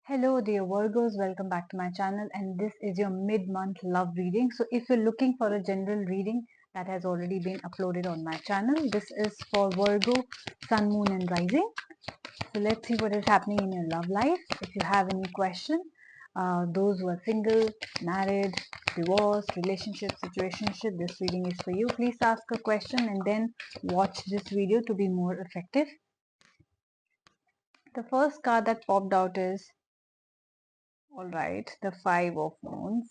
Hello dear Virgos, welcome back to my channel, and this is your mid-month love reading. So if you're looking for a general reading that has already been uploaded on my channel, this is for Virgo, Sun, Moon and Rising. So let's see what is happening in your love life. If you have any question, those who are single, married, divorced, relationship, situationship, this reading is for you. Please ask a question and then watch this video to be more effective. The first card that popped out is, all right, the Five of Wands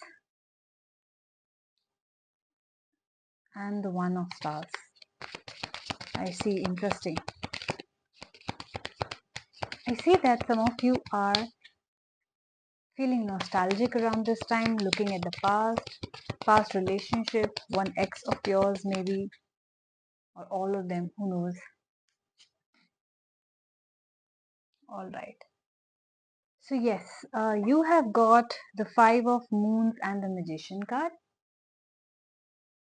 and the One of Stars. I see, interesting. I see that some of you are feeling nostalgic around this time, looking at the past relationship, one ex of yours maybe, or all of them, who knows. All right. So yes, you have got the Five of Moons and the Magician card,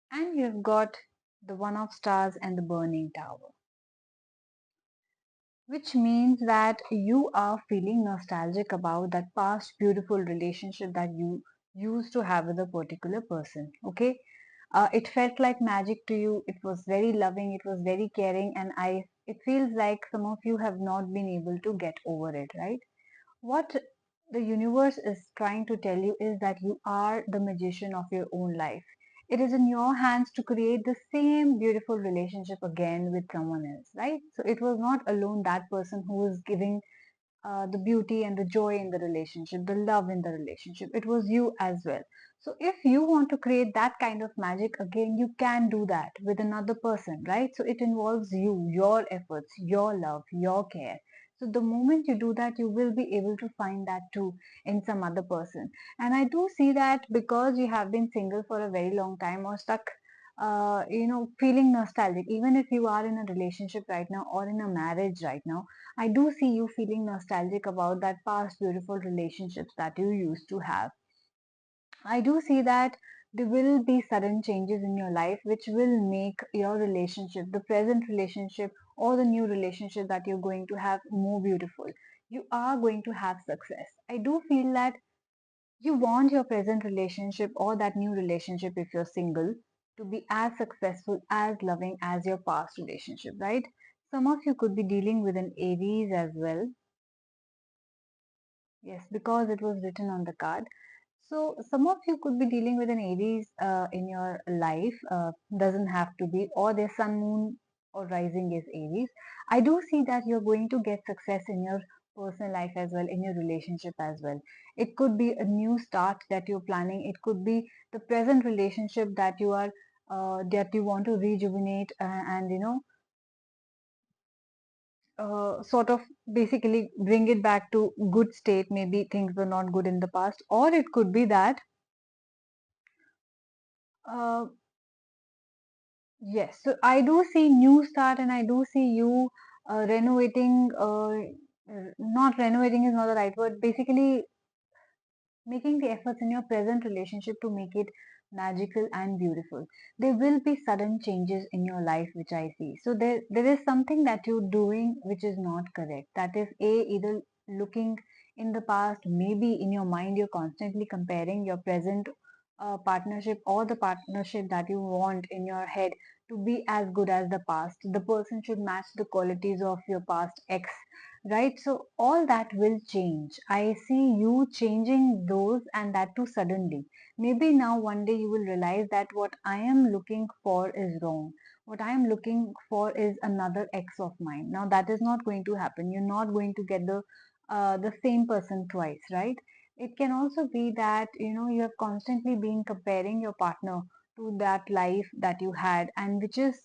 and you've got the One of Stars and the Burning Tower, which means that you are feeling nostalgic about that past beautiful relationship that you used to have with a particular person. Okay, it felt like magic to you. It was very loving, it was very caring, and it feels like some of you have not been able to get over it, right? What the universe is trying to tell you is that you are the magician of your own life. It is in your hands to create the same beautiful relationship again with someone else, right? So it was not alone that person who was giving the beauty and the joy in the relationship, the love in the relationship. It was you as well. So if you want to create that kind of magic again, you can do that with another person, right? So it involves you, your efforts, your love, your care. So the moment you do that, you will be able to find that too in some other person. And I do see that because you have been single for a very long time or stuck feeling nostalgic, even if you are in a relationship right now or in a marriage right now, I do see you feeling nostalgic about that past beautiful relationships that you used to have. I do see that there will be sudden changes in your life which will make your relationship, the present relationship or the new relationship that you're going to have, more beautiful. You are going to have success. I do feel that you want your present relationship or that new relationship, if you're single, to be as successful, as loving as your past relationship, right? Some of you could be dealing with an Aries as well. Yes, because it was written on the card. So some of you could be dealing with an Aries in your life. Doesn't have to be, or their sun, moon, or rising is Aries. I do see that you're going to get success in your personal life as well, in your relationship as well. It could be a new start that you're planning. It could be the present relationship that you want to rejuvenate and sort of basically bring it back to good state. Maybe things were not good in the past, or it could be that uh, yes, so I do see new start, and I do see you renovating, not renovating is not the right word, basically making the efforts in your present relationship to make it magical and beautiful. There will be sudden changes in your life, which I see. So there is something that you're doing which is not correct. That is either looking in the past, maybe in your mind you're constantly comparing your present partnership or the partnership that you want in your head to be as good as the past. The person should match the qualities of your past ex, right? So all that will change. I see you changing those, and that too suddenly. Maybe now one day you will realize that what I am looking for is wrong. What I am looking for is another ex of mine. Now that is not going to happen. You're not going to get the same person twice, right? It can also be that you have constantly been comparing your partner to that life that you had, and which is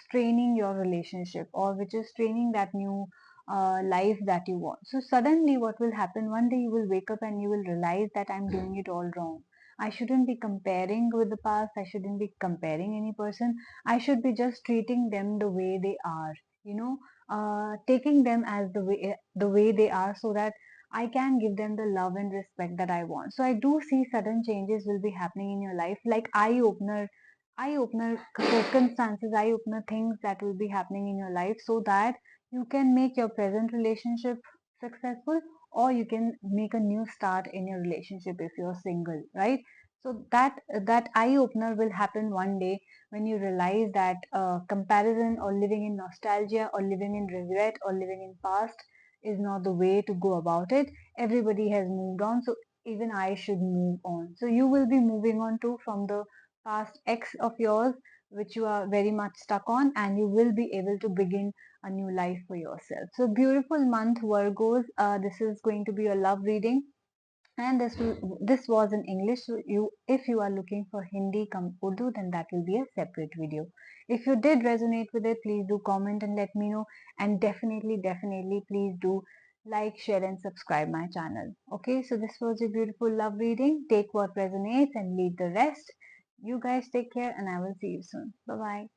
straining your relationship, or which is straining that new life that you want. So suddenly what will happen, one day you will wake up and you will realize that I'm doing it all wrong. I shouldn't be comparing with the past. I shouldn't be comparing any person. I should be just treating them the way they are, taking them as the way they are, so that I can give them the love and respect that I want. So I do see sudden changes will be happening in your life, like eye opener circumstances, eye opener things that will be happening in your life, so that you can make your present relationship successful, or you can make a new start in your relationship if you're single, right? So that eye opener will happen one day when you realize that comparison or living in nostalgia or living in regret or living in past is not the way to go about it. Everybody has moved on, so even I should move on. So you will be moving on too from the past ex of yours, which you are very much stuck on, and you will be able to begin a new life for yourself. So beautiful month, Virgos. This is going to be a love reading, and this was in English. So you, if you are looking for Hindi come Urdu, then that will be a separate video. If you did resonate with it, please do comment and let me know. And definitely, please do like, share, and subscribe my channel. Okay, so this was a beautiful love reading. Take what resonates and leave the rest. You guys take care, and I will see you soon. Bye bye.